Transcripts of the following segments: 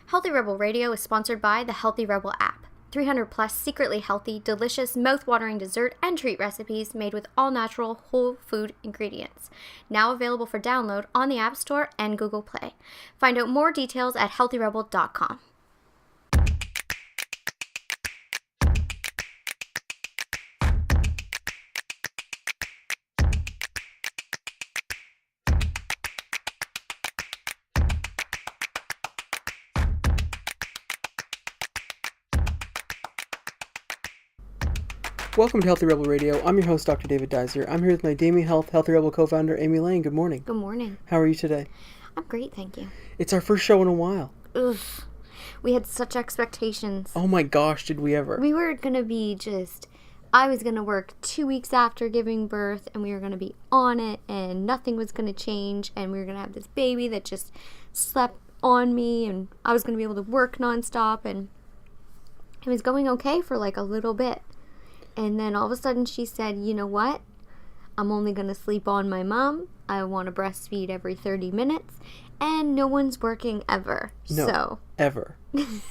Healthy Rebel Radio is sponsored by the Healthy Rebel app. 300 plus secretly healthy, delicious, mouth-watering dessert and treat recipes made with all-natural, whole food ingredients. Now available for download on the App Store and Google Play. Find out more details at healthyrebel.com. Welcome to Healthy Rebel Radio. I'm your host, Dr. David Deiser. I'm here with my Dami Health Healthy Rebel co-founder, Amy Layne. Good morning. Good morning. How are you today? I'm great, thank you. It's our first show in a while. Ugh. We had such expectations. Oh my gosh, did we ever? We were going to be I was going to work 2 weeks after giving birth, and we were going to be on it, and nothing was going to change, and we were going to have this baby that just slept on me, and I was going to be able to work nonstop, and it was going okay for like a little bit. And then all of a sudden she said, you know what? I'm only going to sleep on my mom. I want to breastfeed every 30 minutes. And no one's working ever. No, ever.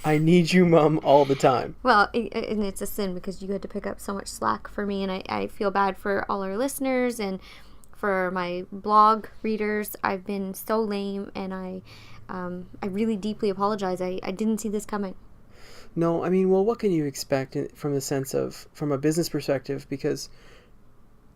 I need you, Mom, all the time. Well, and it's a sin because you had to pick up so much slack for me. And I feel bad for all our listeners and for my blog readers. I've been so lame, and I really deeply apologize. I didn't see this coming. No, I mean, well, what can you expect from a business perspective? Because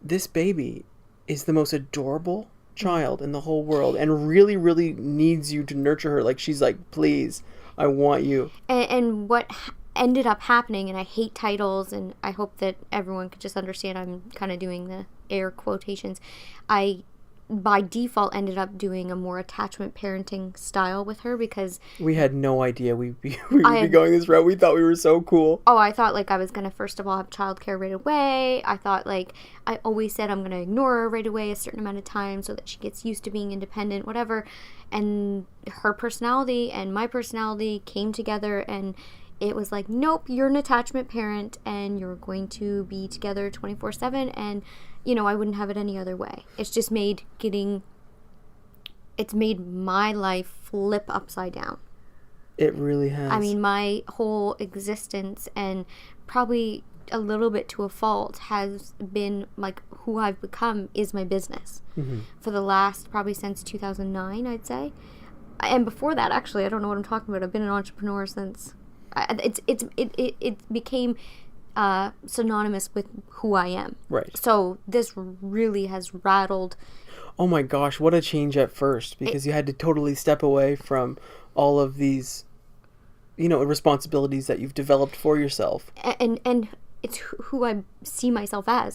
this baby is the most adorable child in the whole world and really, really needs you to nurture her. Like, she's like, please, I want you. And what ended up happening, and I hate titles, and I hope that everyone could just understand I'm kind of doing the air quotations. I by default ended up doing a more attachment parenting style with her because we had no idea we would be going this route. We thought we were so cool. Oh, I thought like I was going to first of all have childcare right away. I thought like I always said I'm going to ignore her right away a certain amount of time so that she gets used to being independent, whatever. And her personality and my personality came together, and it was like, nope, you're an attachment parent and you're going to be together 24/7, and you know, I wouldn't have it any other way. It's made my life flip upside down. It really has. I mean, my whole existence, and probably a little bit to a fault, has been like who I've become is my business. Mm-hmm. For the last, probably since 2009, I'd say. And before that, actually, I don't know what I'm talking about. I've been an entrepreneur since it became synonymous with who I am. Right. So this really has rattled. Oh my gosh, what a change at first, because you had to totally step away from all of these, responsibilities that you've developed for yourself. And it's who I see myself as.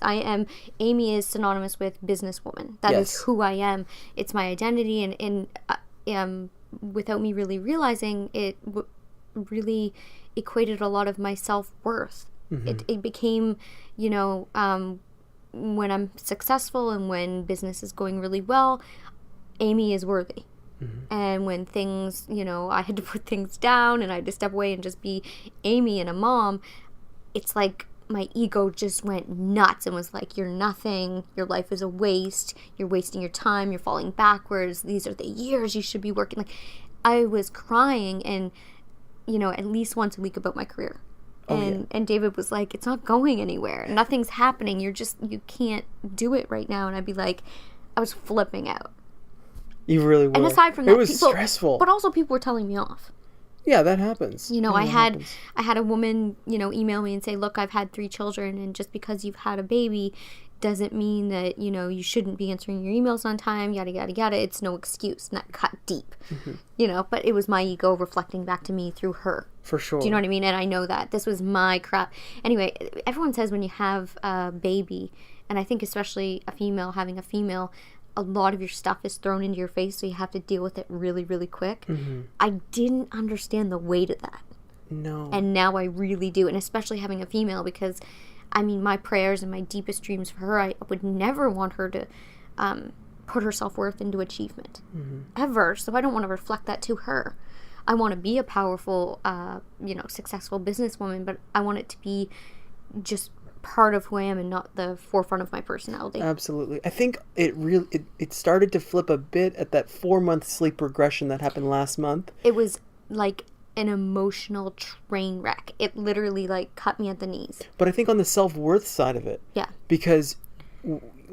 Amy is synonymous with businesswoman. That yes. is who I am. It's my identity, and without me really realizing it, really equated a lot of my self-worth. Mm-hmm. It became, when I'm successful and when business is going really well, Amy is worthy. Mm-hmm. And when things, I had to put things down and I had to step away and just be Amy and a mom, it's like my ego just went nuts and was like, you're nothing, your life is a waste, you're wasting your time, you're falling backwards, these are the years you should be working. Like, I was crying and, at least once a week about my career. And David was like, it's not going anywhere. Nothing's happening. You can't do it right now. And I'd be like, I was flipping out. You really were. And aside from that, it was stressful. But also people were telling me off. Yeah, that happens. I had a woman, email me and say, look, I've had 3 children, and just because you've had a baby doesn't mean that, you shouldn't be answering your emails on time, yada, yada, yada. It's no excuse. And that cut deep, but it was my ego reflecting back to me through her. For sure. Do you know what I mean? And I know that. This was my crap. Anyway, everyone says when you have a baby, and I think especially a female, having a female, a lot of your stuff is thrown into your face, so you have to deal with it really, really quick. Mm-hmm. I didn't understand the weight of that. No. And now I really do, and especially having a female, because my prayers and my deepest dreams for her, I would never want her to put her self-worth into achievement. Mm-hmm. Ever. So I don't want to reflect that to her. I want to be a powerful, successful businesswoman, but I want it to be just part of who I am and not the forefront of my personality. Absolutely. I think it started to flip a bit at that 4-month sleep regression that happened last month. It was like an emotional train wreck. It literally like cut me at the knees. But I think on the self-worth side of it, Yeah. because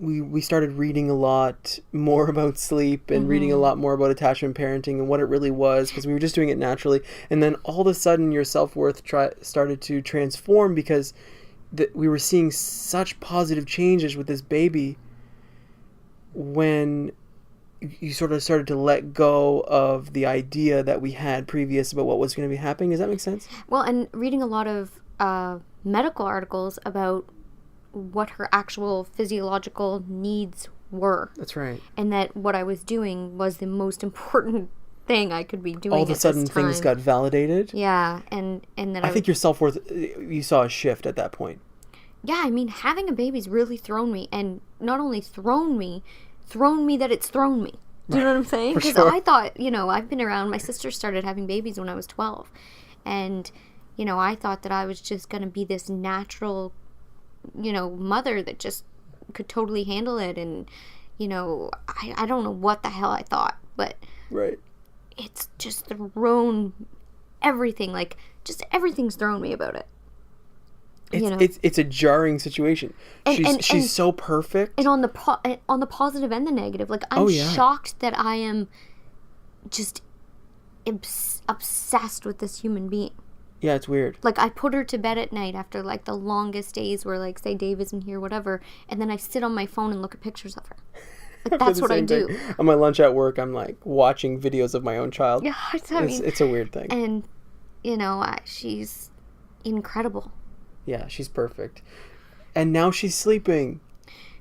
we started reading a lot more about sleep and reading a lot more about attachment parenting and what it really was, because we were just doing it naturally. And then all of a sudden your self-worth started to transform because we were seeing such positive changes with this baby when you sort of started to let go of the idea that we had previous about what was going to be happening. Does that make sense? Well, and reading a lot of medical articles about what her actual physiological needs were. That's right. And that what I was doing was the most important thing I could be doing all of a sudden things got validated. Yeah, and that I think your self-worth, you saw a shift at that point. Yeah, I mean, having a baby's really thrown me, and not only thrown me that it's thrown me. Do you know what I'm saying? Because I thought, you know, I've been around, my sister started having babies when I was 12, and, you know, I thought that I was just going to be this natural, you know, mother that just could totally handle it, and, you know, I don't know what the hell I thought, but right, it's just thrown everything, like, just everything's thrown me about it. It's a jarring situation. She's so perfect. And on the positive and the negative, like I'm shocked that I am just obsessed with this human being. Yeah, it's weird. Like I put her to bed at night after like the longest days where like say Dave isn't here, whatever, and then I sit on my phone and look at pictures of her. Like that's what I do. Thing. On my lunch at work, I'm like watching videos of my own child. Yeah, it's a weird thing. And you know, she's incredible. Yeah, she's perfect. And now she's sleeping.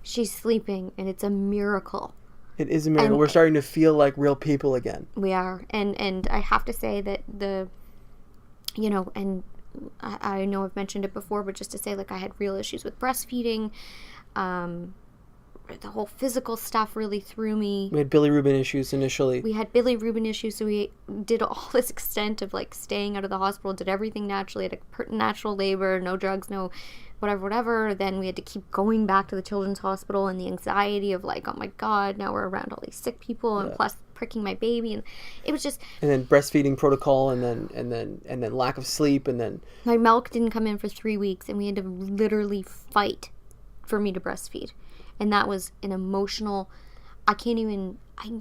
She's sleeping, and it's a miracle. It is a miracle. We're starting to feel like real people again. We are. And I have to say that you know, and I know I've mentioned it before, but just to say, like, I had real issues with breastfeeding. The whole physical stuff really threw me. We had bilirubin issues initially. We had bilirubin issues, so we did all this extent of, like, staying out of the hospital, did everything naturally, had a natural labor, no drugs, no whatever. Then we had to keep going back to the children's hospital, and the anxiety of, like, oh my God, now we're around all these sick people, and plus pricking my baby, and it was just... And then breastfeeding protocol, and then lack of sleep, and then... My milk didn't come in for 3 weeks, and we had to literally fight for me to breastfeed. And that was an emotional, I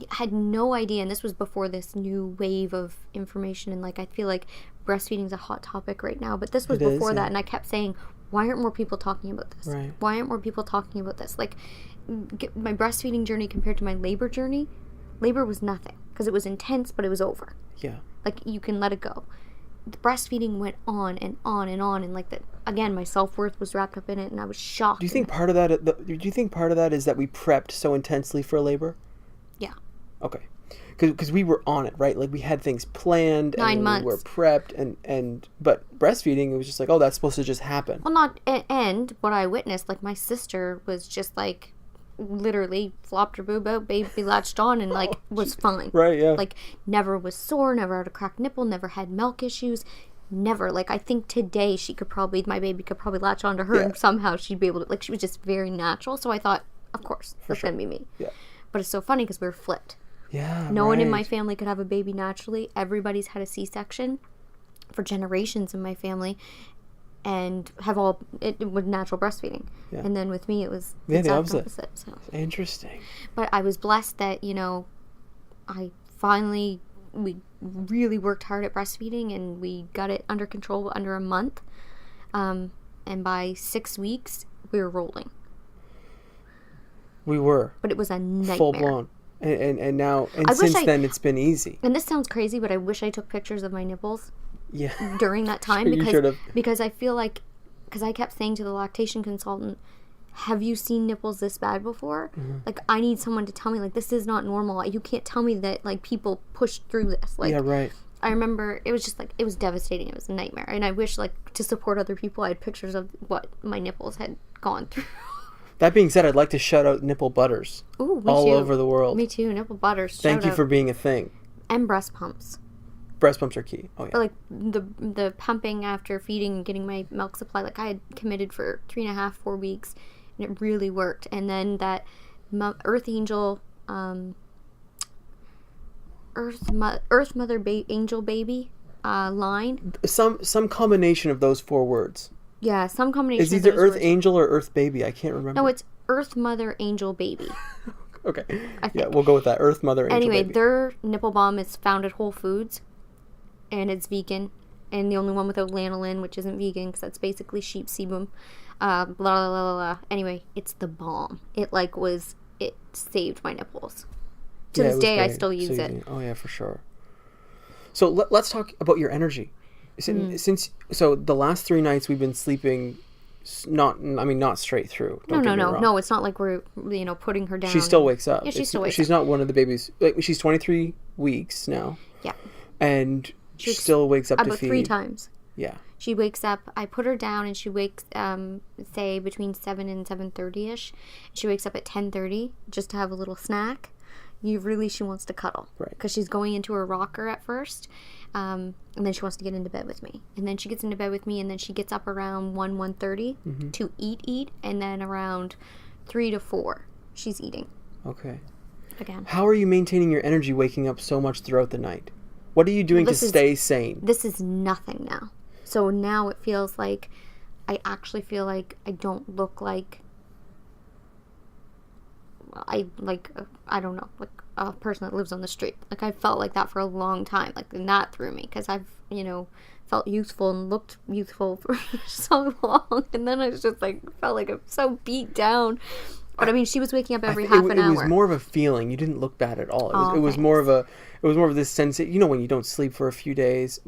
had no idea, and this was before this new wave of information, and like I feel like breastfeeding is a hot topic right now, but this was before that, and I kept saying, why aren't more people talking about this? Right. Why aren't more people talking about this? Like, my breastfeeding journey compared to my labor journey, labor was nothing, because it was intense, but it was over. Yeah. Like, you can let it go. The breastfeeding went on and on and on, and like that again, my self-worth was wrapped up in it, and I was shocked. Do you think part of that is that we prepped so intensely for labor? Yeah. Okay. Because we were on it, right? Like we had things planned 9 months. We were prepped, but breastfeeding, it was just like, oh, that's supposed to just happen. Well, and what I witnessed, like my sister was just like literally flopped her boob out, baby latched on, and like was fine. Right, yeah. Like never was sore, never had a cracked nipple, never had milk issues, never. Like I think today my baby could probably latch onto her and somehow she'd be able to, like she was just very natural. So I thought, of course, that's gonna be me. Yeah. But it's so funny because we were flipped. Yeah. No one in my family could have a baby naturally. Everybody's had a C-section for generations in my family. And it was natural breastfeeding. Yeah. And then with me, it was the opposite. So. Interesting. But I was blessed that, you know, we really worked hard at breastfeeding, and we got it under control under a month. And by 6 weeks, we were rolling. We were. But it was a nightmare. Full blown. And now, since then, it's been easy. And this sounds crazy, but I wish I took pictures of my nipples. Yeah. During that time, sure because I feel like, because I kept saying to the lactation consultant, have you seen nipples this bad before? Mm-hmm. Like, I need someone to tell me, like, this is not normal. You can't tell me that, like, people push through this. Like, yeah, right. I remember it was just like, it was devastating. It was a nightmare. And I wish, like, to support other people, I had pictures of what my nipples had gone through. That being said, I'd like to shout out nipple butters. Ooh, all over the world. Me too. Nipple butters. Thank you for being a thing. And breast pumps. Breast pumps are key. Oh yeah. Or like the pumping after feeding and getting my milk supply. Like I had committed for 3.5, 4 weeks, and it really worked. And then that Earth Angel, Earth Mother Angel baby. line. Some combination of those 4 words. Yeah, some combination. Is either of those Earth words. Angel or Earth Baby. I can't remember. No, it's Earth Mother Angel Baby. Okay. Yeah, we'll go with that. Earth Mother Angel Anyway, Baby. their nipple balm is found at Whole Foods, and it's vegan, and the only one without lanolin, which isn't vegan because that's basically sheep sebum. Blah, blah, blah, blah, blah. Anyway, it's the balm. It saved my nipples. To this day, I still use it. Oh yeah, for sure. So let's talk about your energy. Since the last 3 nights we've been sleeping, not straight through. No. It's not like we're putting her down. She still wakes up. Yeah, she still wakes up. She's not one of the babies. Like, she's 23 weeks now. Yeah. And she still wakes up to feed. About 3 times. Yeah. She wakes up. I put her down, and she wakes, say between 7 and 7:30ish. She wakes up at 10:30 just to have a little snack. She wants to cuddle, right? Because she's going into her rocker at first, and then she wants to get into bed with me. And then she gets into bed with me, and then she gets up around 1:30 to eat, and then around 3 to 4, she's eating. Okay. Again. How are you maintaining your energy waking up so much throughout the night? What are you doing to stay sane? This is nothing now. So now it feels like, I actually feel like I don't look like, I don't know, like a person that lives on the street. Like, I felt like that for a long time. Like, and that threw me because I've, felt youthful and looked youthful for so long. And then I was just like, felt like I'm so beat down. But I mean, she was waking up every half an hour. It was more of a feeling. You didn't look bad at all. It was Thanks. more of this sense that, when you don't sleep for a few days,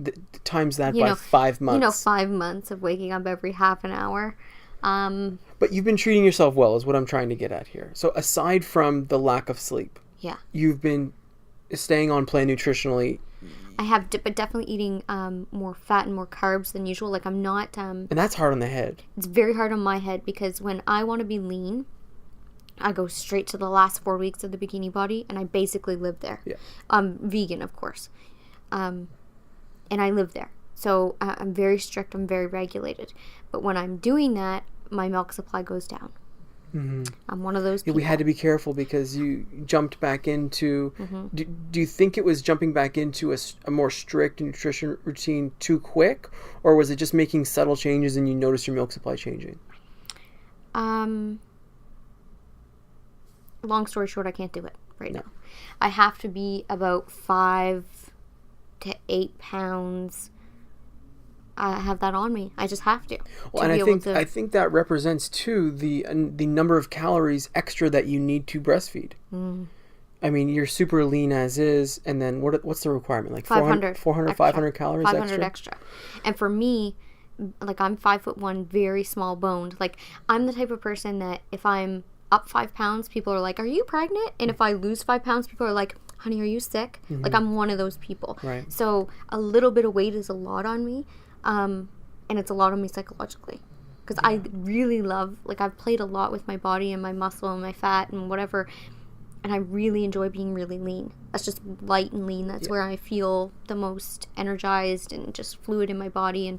times that by 5 months. 5 months of waking up every half an hour. But you've been treating yourself well, is what I'm trying to get at here. So aside from the lack of sleep, yeah, you've been staying on plan nutritionally. I have, but definitely eating more fat and more carbs than usual. Like, I'm not. And that's hard on the head. It's very hard on my head because when I want to be lean, I go straight to the last 4 weeks of the Bikini Body, and I basically live there. Yeah. I'm vegan, of course. And I live there. So I'm very strict. I'm very regulated. But when I'm doing that, my milk supply goes down. Mm-hmm. I'm one of those people. We had to be careful because you jumped back into... Do you think it was jumping back into a more strict nutrition routine too quick? Or was it just making subtle changes and you noticed your milk supply changing? Long story short, I can't do it now. I have to be about 5 to 8 pounds. I have that on me. I just have to. Well, and I think that represents too the number of calories extra that you need to breastfeed. I mean, you're super lean as is, and then what's the requirement? Like 500 calories 500 extra. And for me, like, I'm 5'1", very small boned. Like, I'm the type of person that if I'm up 5 pounds, people are like, "Are you pregnant?" And if I lose 5 pounds, people are like, "Honey, are you sick?" Like, I'm one of those people. Right. So a little bit of weight is a lot on me, and it's a lot on me psychologically, because I really love, like, I've played a lot with my body and my muscle and my fat and whatever, and I really enjoy being really lean. That's just light and lean. That's where I feel the most energized and just fluid in my body. And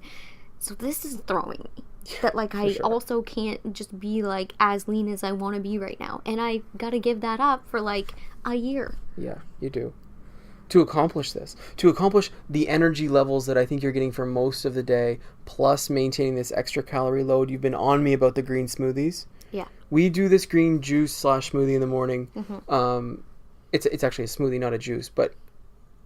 so this is throwing me. That, like, I also can't just be, like, as lean as I want to be right now. And I got to give that up for, like, a year. Yeah, you do. To accomplish this. To accomplish the energy levels that I think you're getting for most of the day, plus maintaining this extra calorie load. You've been on me about the green smoothies. Yeah. We do this green juice / smoothie in the morning. It's actually a smoothie, not a juice. But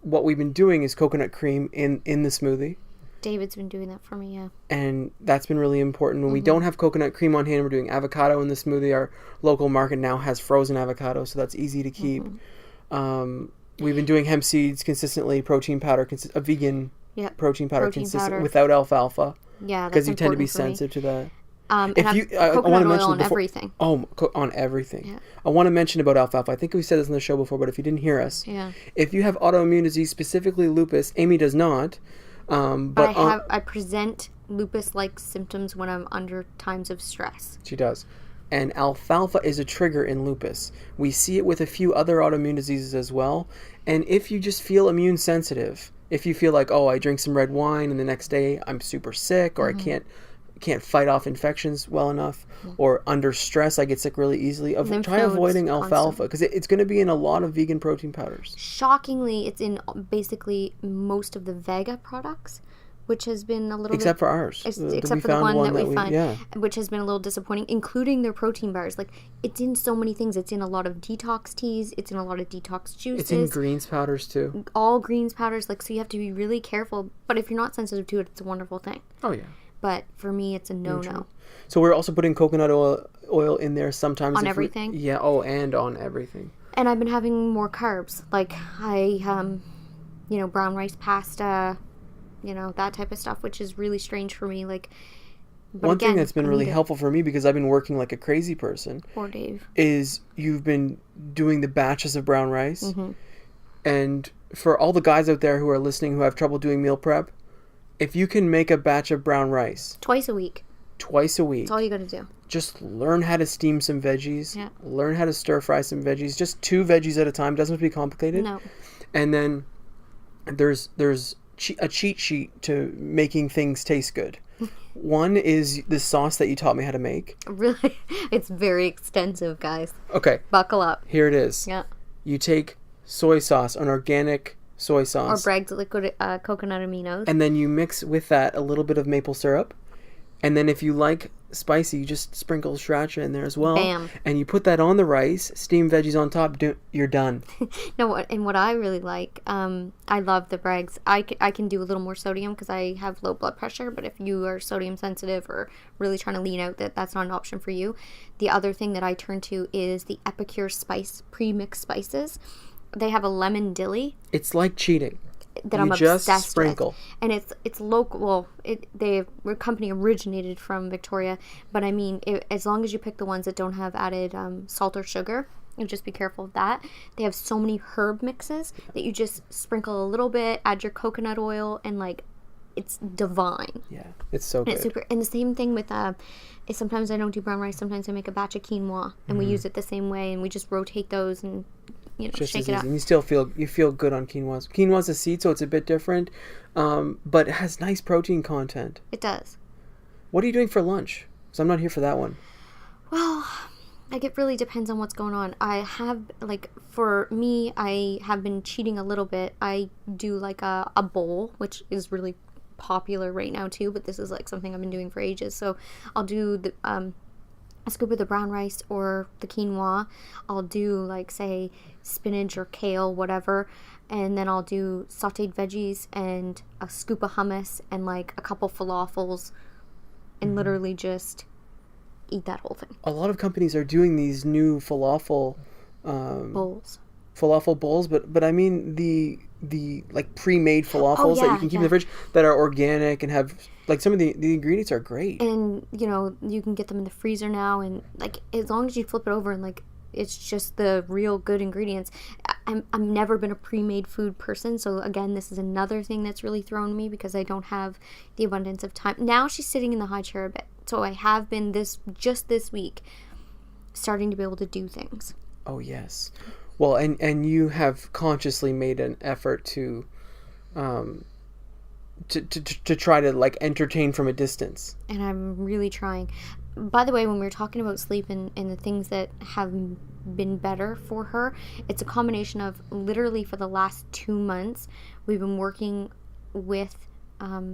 what we've been doing is coconut cream in the smoothie. David's been doing that for me, yeah. And that's been really important. When we don't have coconut cream on hand, we're doing avocado in the smoothie. Our local market now has frozen avocado, so that's easy to keep. We've been doing hemp seeds consistently, protein powder, a vegan protein powder consistently without alfalfa. Yeah, that's because you tend to be sensitive to that. I want to mention on everything. Oh, on everything. Yeah. I want to mention about alfalfa. I think we said this on the show before, but if you didn't hear us, if you have autoimmune disease, specifically lupus, Amy does not. But I present lupus-like symptoms when I'm under times of stress. She does. And alfalfa is a trigger in lupus. We see it with a few other autoimmune diseases as well. And if you just feel immune sensitive, if you feel like, oh, I drink some red wine and the next day I'm super sick, or I can't can't fight off infections well enough, or under stress I get sick really easily. Try avoiding alfalfa, because it's going to be in a lot of vegan protein powders. Shockingly, it's in basically most of the Vega products, which has been a little except for ours. Except for the one that we find, which has been a little disappointing, including their protein bars. Like, it's in so many things. It's in a lot of detox teas. It's in a lot of detox juices. It's in greens powders, too. All greens powders. Like, so you have to be really careful. But if you're not sensitive to it, it's a wonderful thing. Oh, yeah. But for me, it's a no-no. So we're also putting coconut oil in there sometimes. On everything? And on everything. And I've been having more carbs. Like, brown rice pasta, that type of stuff, which is really strange for me. Like, one thing that's been really helpful for me, because I've been working like a crazy person, poor Dave, is you've been doing the batches of brown rice. Mm-hmm. And for all the guys out there who are listening who have trouble doing meal prep, if you can make a batch of brown rice twice a week, that's all you gotta do. Just learn how to steam some veggies. Yeah. Learn how to stir fry some veggies. Just 2 veggies at a time. Doesn't have to be complicated. No. And then there's a cheat sheet to making things taste good. One is the sauce that you taught me how to make. Really? It's very extensive, guys. Okay. Buckle up. Here it is. Yeah. You take soy sauce, an organic soy sauce. Or Bragg's liquid coconut aminos. And then you mix with that a little bit of maple syrup. And then if you like spicy, you just sprinkle sriracha in there as well. Bam. And you put that on the rice, steam veggies on top, you're done. No, and what I really like, I love the Bragg's. I can do a little more sodium because I have low blood pressure, but if you are sodium sensitive or really trying to lean out, that's not an option for you. The other thing that I turn to is the Epicure spice, pre-mixed spices. They have a lemon dilly. It's like cheating. That I'm obsessed with. And it's local. Well, the company originated from Victoria, but I mean, as long as you pick the ones that don't have added salt or sugar, you just be careful of that. They have so many herb mixes that you just sprinkle a little bit, add your coconut oil, and like, it's divine. Yeah, it's so good. It's super. And the same thing with sometimes I don't do brown rice. Sometimes I make a batch of quinoa, and we use it the same way, and we just rotate those and shake it up. And you feel good on quinoa. Quinoa's a seed, so it's a bit different, but it has nice protein content. It does. What are you doing for lunch? Because I'm not here for that one. Well, it really depends on what's going on. For me, I have been cheating a little bit. I do like a bowl, which is really popular right now too, but this is like something I've been doing for ages. So I'll do a scoop of the brown rice or the quinoa. I'll do like, say, spinach or kale, whatever, and then I'll do sauteed veggies and a scoop of hummus and like a couple falafels, and literally just eat that whole thing. A lot of companies are doing these new falafel bowls. Falafel bowls, but I mean the like pre-made falafels that you can keep in the fridge that are organic and have like some of the ingredients are great. And you can get them in the freezer now, and like as long as you flip it over and like it's just the real good ingredients. I've never been a pre-made food person, so again, this is another thing that's really thrown me because I don't have the abundance of time. Now she's sitting in the high chair a bit, so I have been this week starting to be able to do things. Oh yes. Well, and you have consciously made an effort to try to like entertain from a distance. And I'm really trying. By the way, when we were talking about sleep and the things that have been better for her, it's a combination of literally for the last 2 months, we've been working with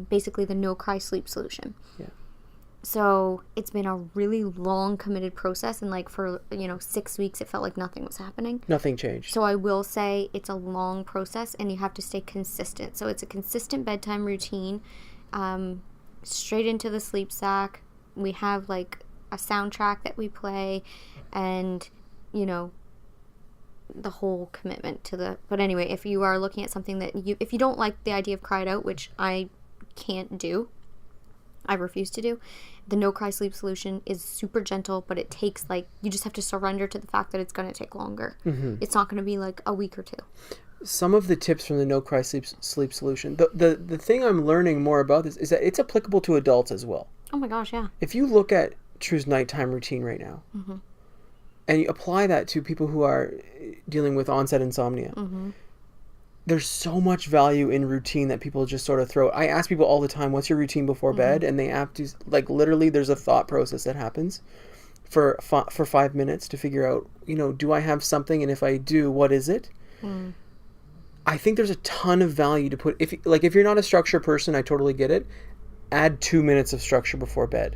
basically the no cry sleep solution. Yeah. So it's been a really long committed process, and like for 6 weeks it felt like nothing was happening. Nothing changed. So I will say it's a long process, and you have to stay consistent. So it's a consistent bedtime routine, straight into the sleep sack. We have like a soundtrack that we play, and the whole commitment to the. But anyway, if you are looking at something that if you don't like the idea of cry it out, which I can't do, I refuse to do. The no cry sleep solution is super gentle, but it takes you just have to surrender to the fact that it's going to take longer. Mm-hmm. It's not going to be like a week or two. Some of the tips from the no cry sleep solution. The thing I'm learning more about this is that it's applicable to adults as well. Oh my gosh, yeah. If you look at True's nighttime routine right now, mm-hmm. and you apply that to people who are dealing with onset insomnia, mm-hmm. there's so much value in routine that people just sort of throw. I ask people all the time, what's your routine before bed? And they have to, like, literally there's a thought process that happens for 5 minutes to figure out, do I have something? And if I do, what is it? I think there's a ton of value to put. If you're not a structure person, I totally get it. Add 2 minutes of structure before bed.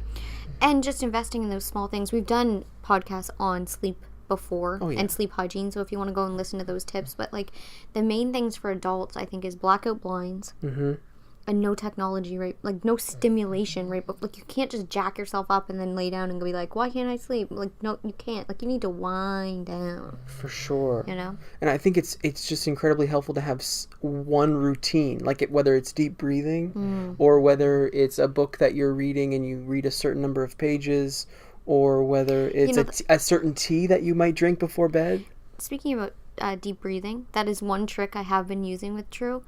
And just investing in those small things. We've done podcasts on sleep before and sleep hygiene, so if you want to go and listen to those tips, but like the main things for adults I think is blackout blinds and no technology, right? Like no stimulation, right? But like you can't just jack yourself up and then lay down and be like, why can't I sleep? Like no, you can't. Like you need to wind down for sure, And I think it's just incredibly helpful to have one routine, like whether it's deep breathing or whether it's a book that you're reading and you read a certain number of pages, or whether it's a certain tea that you might drink before bed. Speaking about deep breathing, that is one trick I have been using with True.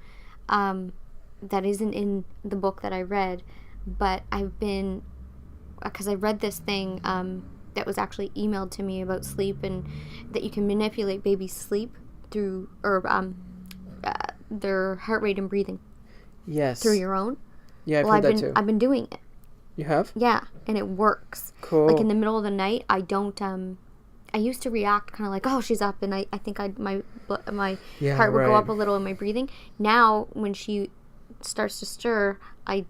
That isn't in the book that I read, but I've been, because I read this thing that was actually emailed to me about sleep, and that you can manipulate baby's sleep through, or their heart rate and breathing. Yes. Through your own. Yeah, I've heard that too. I've been doing it. You have? Yeah, and it works. Cool. Like in the middle of the night, I don't. I used to react kind of like, oh, she's up, and I think my heart would go up a little in my breathing. Now, when she starts to stir, I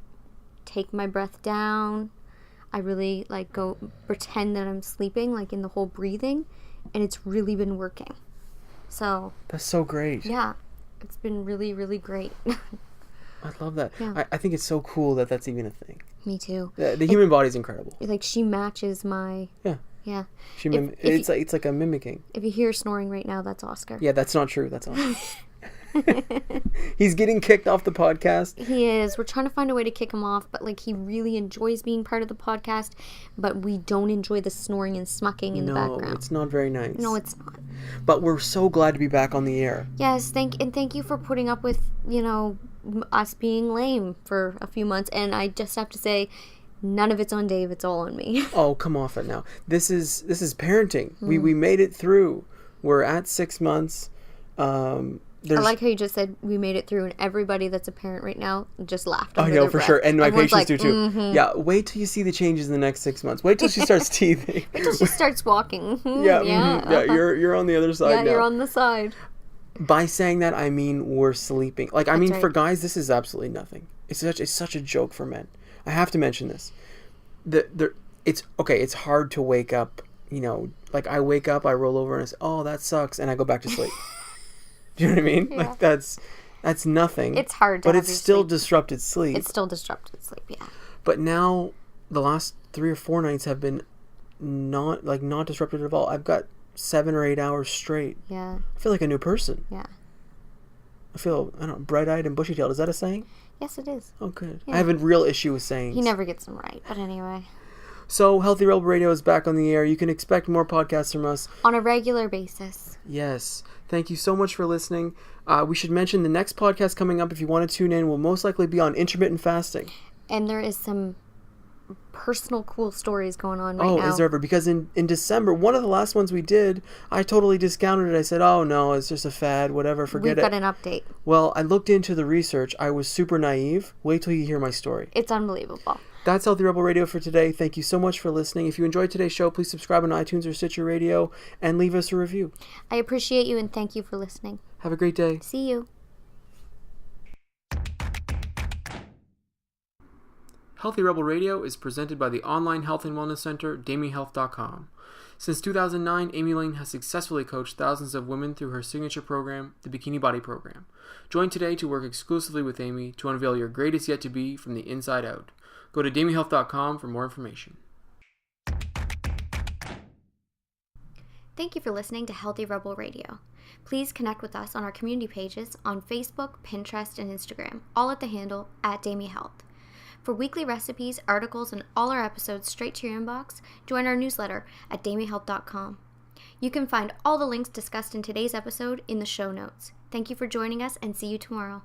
take my breath down. I really like go pretend that I'm sleeping, like in the whole breathing, and it's really been working. So that's so great. Yeah, it's been really, really great. I love that. Yeah. I think it's so cool that that's even a thing. Me too. The human body's incredible. Like she matches my. Yeah. It's like a mimicking. If you hear snoring right now, that's Oscar. Yeah, that's not true. That's Oscar. He's getting kicked off the podcast. He is. We're trying to find a way to kick him off, but like he really enjoys being part of the podcast, but we don't enjoy the snoring and smucking in the background. No, it's not very nice. No, it's not. But we're so glad to be back on the air. Yes, thank you for putting up with, us being lame for a few months, and I just have to say, none of it's on Dave, it's all on me. Oh, come off it now. This is parenting. We made it through. We're at 6 months. I like how you just said we made it through, and everybody that's a parent right now just laughed. I know, for sure. And my Everyone's patients do too. Yeah, wait till you see the changes in the next 6 months. Wait till she starts teething. Wait till she starts walking. Yeah, you're on the other side now. Yeah, you're on the side. By saying that, I mean we're sleeping. Like, I mean, for guys, this is absolutely nothing. It's such a joke for men. I have to mention this. It's hard to wake up, like I wake up, I roll over and I say, oh, that sucks, and I go back to sleep. Do you know what I mean? Yeah. Like that's nothing. It's hard to but it's still disrupted sleep. It's still disrupted sleep, yeah. But now the last 3 or 4 nights have been not disrupted at all. I've got 7 or 8 hours straight. Yeah. I feel like a new person. Yeah. I feel, bright-eyed and bushy-tailed. Is that a saying? Yes, it is. Oh, good. Yeah. I have a real issue with sayings. He never gets them right, but anyway. So, Healthy Rebel Radio is back on the air. You can expect more podcasts from us. On a regular basis. Yes. Thank you so much for listening. We should mention the next podcast coming up, if you want to tune in, will most likely be on intermittent fasting. And there is some personal cool stories going on right now. Oh, is there ever? Because in December, one of the last ones we did, I totally discounted it. I said, oh no, it's just a fad, whatever, forget it. We've got an update. Well, I looked into the research. I was super naive. Wait till you hear my story. It's unbelievable. That's Healthy Rebel Radio for today. Thank you so much for listening. If you enjoyed today's show, please subscribe on iTunes or Stitcher Radio and leave us a review. I appreciate you and thank you for listening. Have a great day. See you. Healthy Rebel Radio is presented by the online health and wellness center, DamiHealth.com. Since 2009, Amy Layne has successfully coached thousands of women through her signature program, the Bikini Body Program. Join today to work exclusively with Amy to unveil your greatest yet to be from the inside out. Go to DamiHealth.com for more information. Thank you for listening to Healthy Rebel Radio. Please connect with us on our community pages on Facebook, Pinterest, and Instagram, all at the handle @DamiHealth. For weekly recipes, articles, and all our episodes straight to your inbox, join our newsletter at DamiHealth.com. You can find all the links discussed in today's episode in the show notes. Thank you for joining us and see you tomorrow.